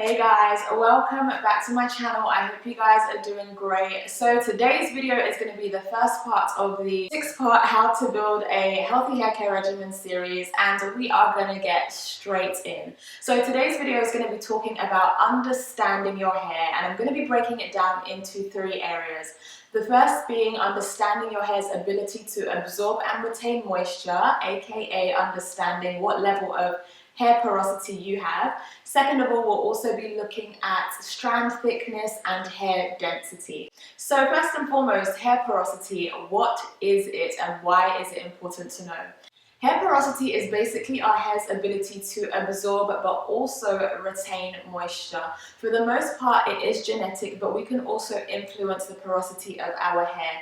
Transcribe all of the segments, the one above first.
Hey guys, welcome back to my channel. I hope you guys are doing great. So today's video is going to be the first part of the 6-part how to build a healthy hair care regimen series, and we are going to get straight in. So today's video is going to be talking about understanding your hair, and I'm going to be breaking it down into 3 areas. The first being understanding your hair's ability to absorb and retain moisture, aka understanding what level of hair porosity you have. Second of all, we'll also be looking at strand thickness and hair density. So first and foremost, hair porosity, what is it and why is it important to know? Hair porosity is basically our hair's ability to absorb but also retain moisture. For the most part, it is genetic, but we can also influence the porosity of our hair.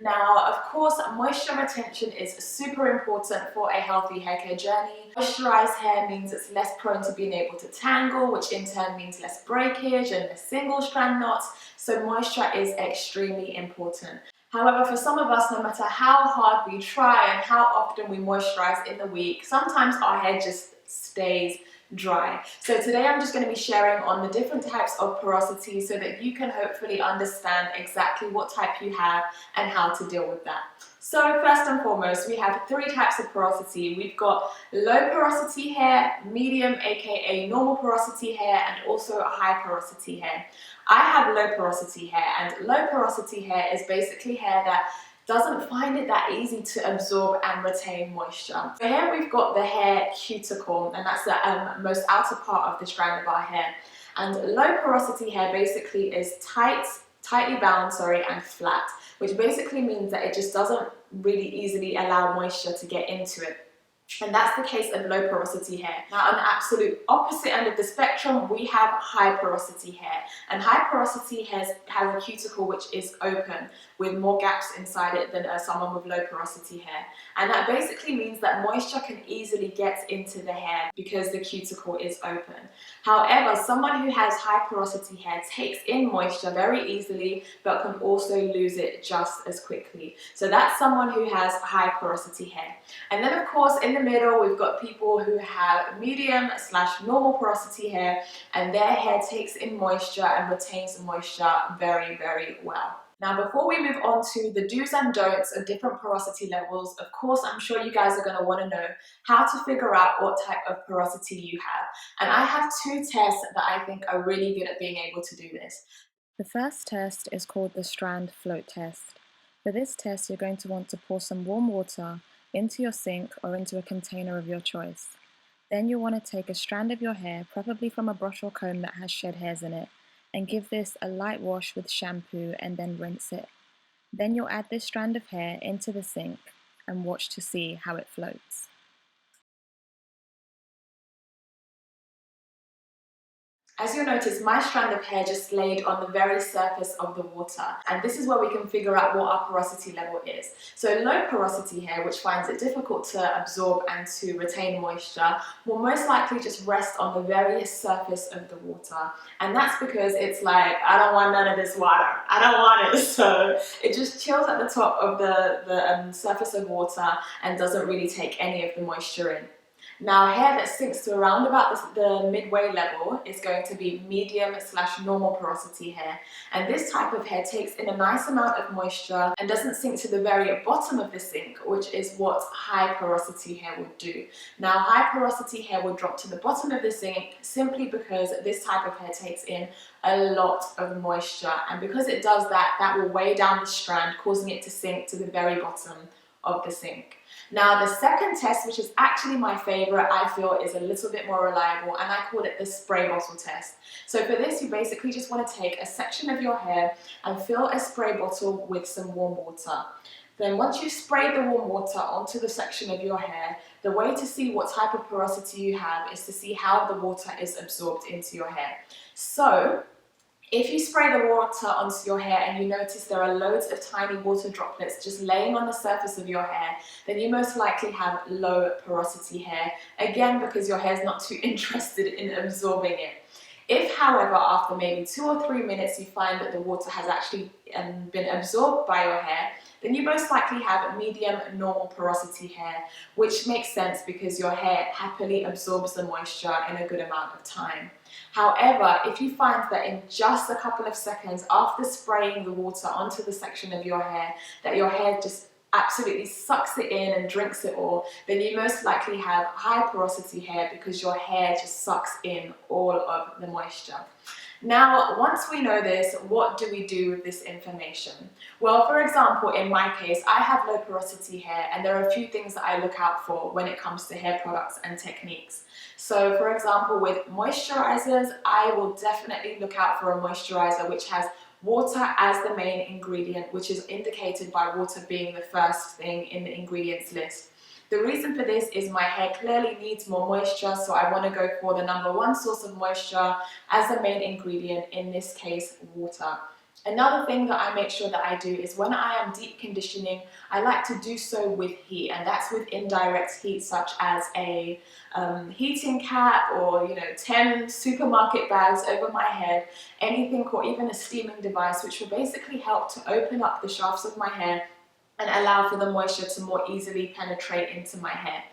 Now, of course, moisture retention is super important for a healthy hair care journey. Moisturized hair means it's less prone to being able to tangle, which in turn means less breakage and less single strand knots. So moisture is extremely important. However, for some of us, no matter how hard we try and how often we moisturize in the week, sometimes our hair just stays dry. So today I'm just going to be sharing on the different types of porosity so that you can hopefully understand exactly what type you have and how to deal with that. So first and foremost, we have 3 types of porosity. We've got low porosity hair, medium aka normal porosity hair, and also high porosity hair. I have low porosity hair, and low porosity hair is basically hair that doesn't find it that easy to absorb and retain moisture. So here we've got the hair cuticle, and that's the most outer part of the strand of our hair. And low porosity hair basically is tightly bound, and flat, which basically means that it just doesn't really easily allow moisture to get into it. And that's the case of low porosity hair. Now, on the absolute opposite end of the spectrum, we have high porosity hair. And high porosity hair has a cuticle which is open with more gaps inside it than someone with low porosity hair. And that basically means that moisture can easily get into the hair because the cuticle is open. However, someone who has high porosity hair takes in moisture very easily but can also lose it just as quickly. So that's someone who has high porosity hair. And then of course in the middle we've got people who have medium/normal porosity hair, and their hair takes in moisture and retains moisture very, very well. Now, before we move on to the do's and don'ts of different porosity levels, of course, I'm sure you guys are going to want to know how to figure out what type of porosity you have. And I have 2 tests that I think are really good at being able to do this. The first test is called the Strand Float Test. For this test, you're going to want to pour some warm water into your sink or into a container of your choice. Then you'll want to take a strand of your hair, preferably from a brush or comb that has shed hairs in it, and give this a light wash with shampoo and then rinse it. Then you'll add this strand of hair into the sink and watch to see how it floats. As you'll notice, my strand of hair just laid on the very surface of the water, and this is where we can figure out what our porosity level is. So low porosity hair, which finds it difficult to absorb and to retain moisture, will most likely just rest on the very surface of the water. And that's because it's like, I don't want none of this water, I don't want it. So it just chills at the top of the surface of water and doesn't really take any of the moisture in. Now, hair that sinks to around about the midway level is going to be medium/normal porosity hair. And this type of hair takes in a nice amount of moisture and doesn't sink to the very bottom of the sink, which is what high porosity hair would do. Now, high porosity hair will drop to the bottom of the sink simply because this type of hair takes in a lot of moisture. And because it does that, that will weigh down the strand, causing it to sink to the very bottom of the sink. Now, the second test, which is actually my favorite, I feel is a little bit more reliable, and I call it the spray bottle test. So for this, you basically just want to take a section of your hair and fill a spray bottle with some warm water. Then once you've sprayed the warm water onto the section of your hair, the way to see what type of porosity you have is to see how the water is absorbed into your hair. So if you spray the water onto your hair and you notice there are loads of tiny water droplets just laying on the surface of your hair, then you most likely have low porosity hair, again because your hair is not too interested in absorbing it. If, however, after maybe 2 or 3 minutes you find that the water has actually been absorbed by your hair, then you most likely have medium normal porosity hair, which makes sense because your hair happily absorbs the moisture in a good amount of time. However, if you find that in just a couple of seconds after spraying the water onto the section of your hair, that your hair just absolutely sucks it in and drinks it all, then you most likely have high porosity hair because your hair just sucks in all of the moisture. Now, once we know this, what do we do with this information? Well, for example, in my case, I have low porosity hair, and there are a few things that I look out for when it comes to hair products and techniques. So, for example, with moisturizers, I will definitely look out for a moisturizer which has water as the main ingredient, which is indicated by water being the first thing in the ingredients list. The reason for this is my hair clearly needs more moisture, so I want to go for the number one source of moisture as the main ingredient, in this case, water. Another thing that I make sure that I do is when I am deep conditioning, I like to do so with heat, and that's with indirect heat such as a heating cap or 10 supermarket bags over my head, anything, or even a steaming device, which will basically help to open up the shafts of my hair and allow for the moisture to more easily penetrate into my hair.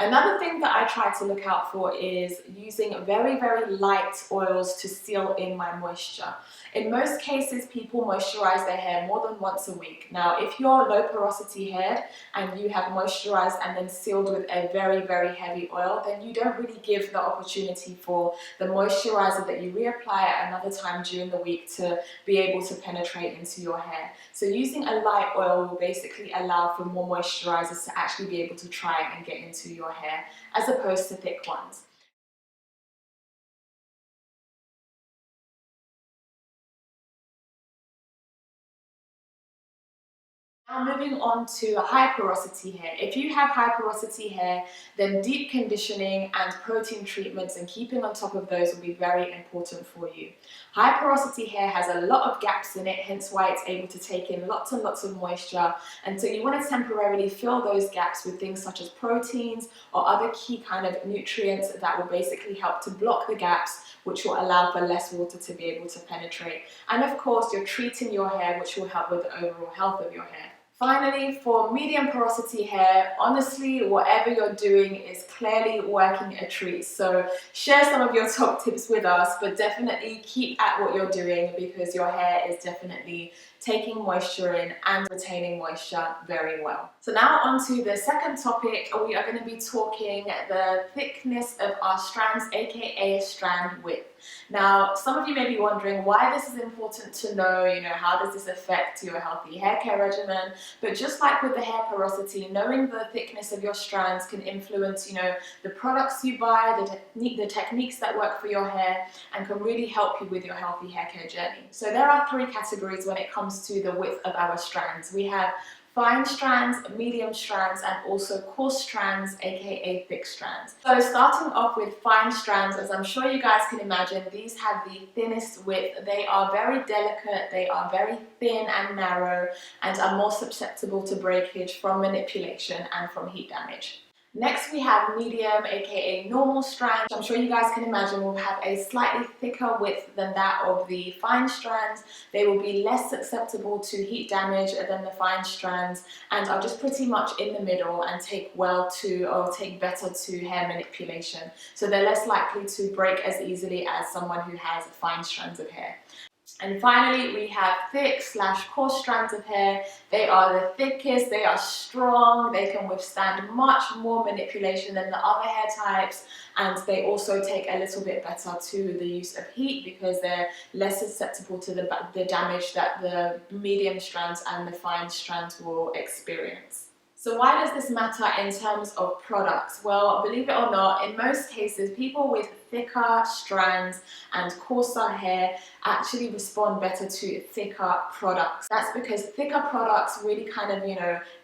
Another thing that I try to look out for is using very, very light oils to seal in my moisture. In most cases, people moisturize their hair more than once a week. Now, if you're low porosity haired and you have moisturized and then sealed with a very, very heavy oil, then you don't really give the opportunity for the moisturizer that you reapply at another time during the week to be able to penetrate into your hair. So using a light oil will basically allow for more moisturizers to actually be able to try and get into your hair as opposed to thick ones. Now moving on to high porosity hair. If you have high porosity hair, then deep conditioning and protein treatments and keeping on top of those will be very important for you. High porosity hair has a lot of gaps in it, hence why it's able to take in lots and lots of moisture, and so you want to temporarily fill those gaps with things such as proteins or other key kind of nutrients that will basically help to block the gaps, which will allow for less water to be able to penetrate. And of course, you're treating your hair, which will help with the overall health of your hair. Finally, for medium porosity hair, honestly, whatever you're doing is clearly working a treat. So share some of your top tips with us, but definitely keep at what you're doing because your hair is definitely taking moisture in and retaining moisture very well. So now on to the second topic, we are going to be talking the thickness of our strands, aka strand width. Now, some of you may be wondering why this is important to know, how does this affect your healthy hair care regimen? But just like with the hair porosity, knowing the thickness of your strands can influence, the products you buy, the techniques that work for your hair, and can really help you with your healthy hair care journey. So there are three categories when it comes to the width of our strands. We have fine strands, medium strands, and also coarse strands, aka thick strands. So starting off with fine strands, as I'm sure you guys can imagine, these have the thinnest width. They are very delicate, they are very thin and narrow, and are more susceptible to breakage from manipulation and from heat damage. Next we have medium, aka normal strands. I'm sure you guys can imagine will have a slightly thicker width than that of the fine strands. They will be less susceptible to heat damage than the fine strands and are just pretty much in the middle and take better to hair manipulation. So they're less likely to break as easily as someone who has fine strands of hair. And finally, we have thick/coarse strands of hair. They are the thickest, they are strong, they can withstand much more manipulation than the other hair types, and they also take a little bit better to the use of heat because they're less susceptible to the damage that the medium strands and the fine strands will experience. So why does this matter in terms of products? Well, believe it or not, in most cases, people with thicker strands and coarser hair actually respond better to thicker products. That's because thicker products really kind of,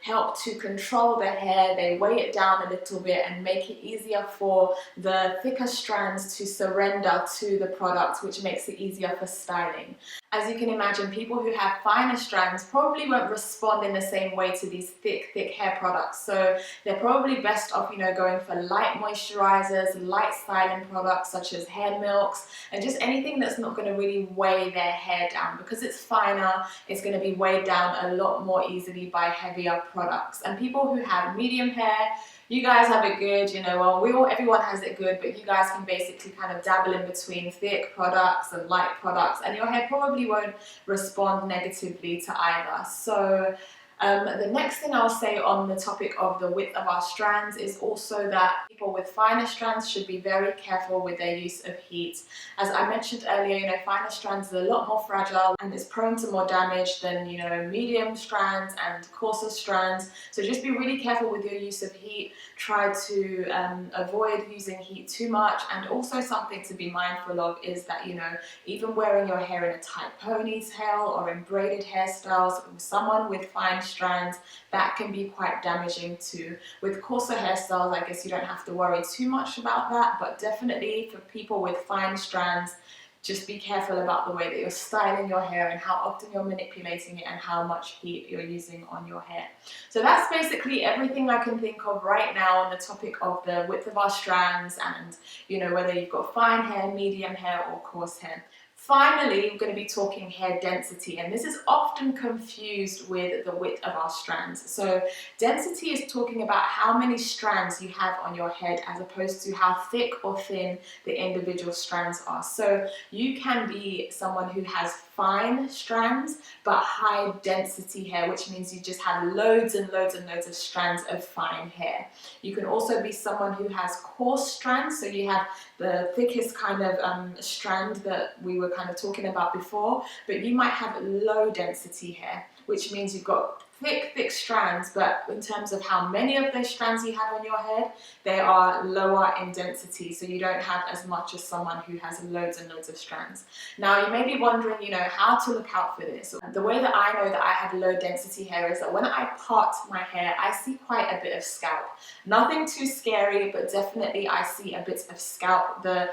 help to control the hair. They weigh it down a little bit and make it easier for the thicker strands to surrender to the product, which makes it easier for styling. As you can imagine, people who have finer strands probably won't respond in the same way to these thick hair products. So they're probably best off, going for light moisturizers, light styling products, products such as hair milks and just anything that's not going to really weigh their hair down. Because it's finer, it's going to be weighed down a lot more easily by heavier products. And people who have medium hair, you guys have it good, you know, well, everyone has it good, but you guys can basically kind of dabble in between thick products and light products, and your hair probably won't respond negatively to either. So the next thing I'll say on the topic of the width of our strands is also that people with finer strands should be very careful with their use of heat. As I mentioned earlier, you know, finer strands are a lot more fragile and is prone to more damage than, you know, medium strands and coarser strands. So just be really careful with your use of heat. Try to avoid using heat too much, and also something to be mindful of is that, you know, even wearing your hair in a tight ponytail or in braided hairstyles with someone with fine strands, that can be quite damaging too. With coarser hairstyles, I guess you don't have to worry too much about that, but definitely for people with fine strands, just be careful about the way that you're styling your hair and how often you're manipulating it and how much heat you're using on your hair. So that's basically everything I can think of right now on the topic of the width of our strands and, you know, whether you've got fine hair, medium hair or coarse hair. Finally, we're going to be talking hair density, and this is often confused with the width of our strands. So density is talking about how many strands you have on your head as opposed to how thick or thin the individual strands are. So you can be someone who has fine strands but high density hair, which means you just have loads and loads and loads of strands of fine hair. You can also be someone who has coarse strands, so you have the thickest kind of strand that we were kind of talking about before, but you might have low density hair, which means you've got thick strands, but in terms of how many of those strands you have on your head, they are lower in density, so you don't have as much as someone who has loads and loads of strands. Now you may be wondering, you know, how to look out for this. The way that I know that I have low density hair is that when I part my hair, I see quite a bit of scalp. Nothing too scary, but definitely I see a bit of scalp. The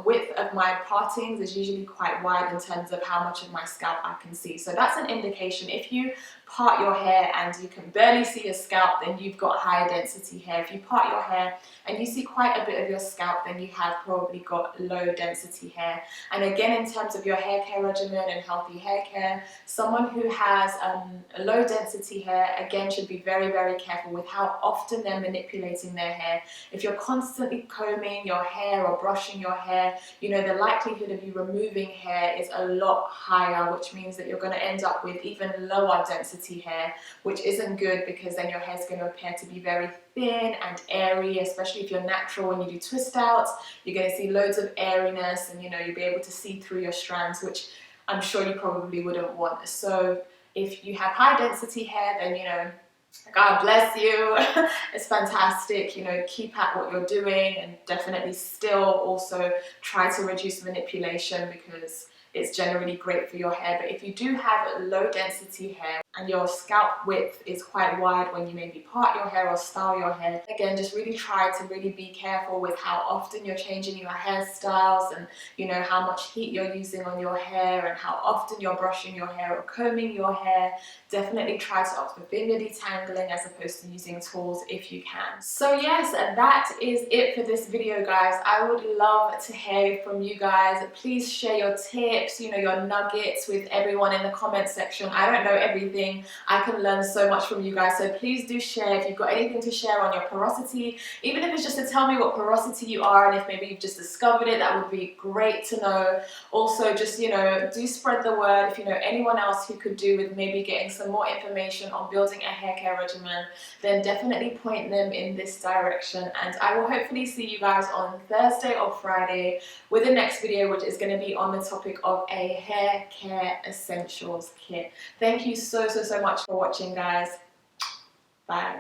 width of my partings is usually quite wide in terms of how much of my scalp I can see. So that's an indication. If you part your hair and you can barely see your scalp, then you've got high density hair. If you part your hair and you see quite a bit of your scalp, then you have probably got low density hair. And again, in terms of your hair care regimen and healthy hair care, someone who has low density hair, again, should be very, very careful with how often they're manipulating their hair. If you're constantly combing your hair or brushing your hair, you know, the likelihood of you removing hair is a lot higher, which means that you're going to end up with even lower density hair, which isn't good, because then your hair is going to appear to be very thin and airy, especially if you're natural. When you do twist outs, you're going to see loads of airiness, and, you know, you'll be able to see through your strands, which I'm sure you probably wouldn't want. So if you have high density hair, then, you know, God bless you. It's fantastic, you know, keep at what you're doing, and definitely still also try to reduce manipulation, because it's generally great for your hair. But if you do have low density hair and your scalp width is quite wide when you maybe part your hair or style your hair, again, just really try to really be careful with how often you're changing your hairstyles, and, you know, how much heat you're using on your hair, and how often you're brushing your hair or combing your hair. Definitely try to opt for finger detangling as opposed to using tools if you can. So yes, that is it for this video, guys. I would love to hear from you guys. Please share your tips, you know, your nuggets with everyone in the comment section. I don't know everything. I can learn so much from you guys, so please do share if you've got anything to share on your porosity, even if it's just to tell me what porosity you are, and if maybe you've just discovered it, that would be great to know. Also, just, you know, do spread the word. If you know anyone else who could do with maybe getting some more information on building a hair care regimen, then definitely point them in this direction. And I will hopefully see you guys on Thursday or Friday with the next video, which is going to be on the topic of a hair care essentials kit. Thank you so much for watching, guys. Bye.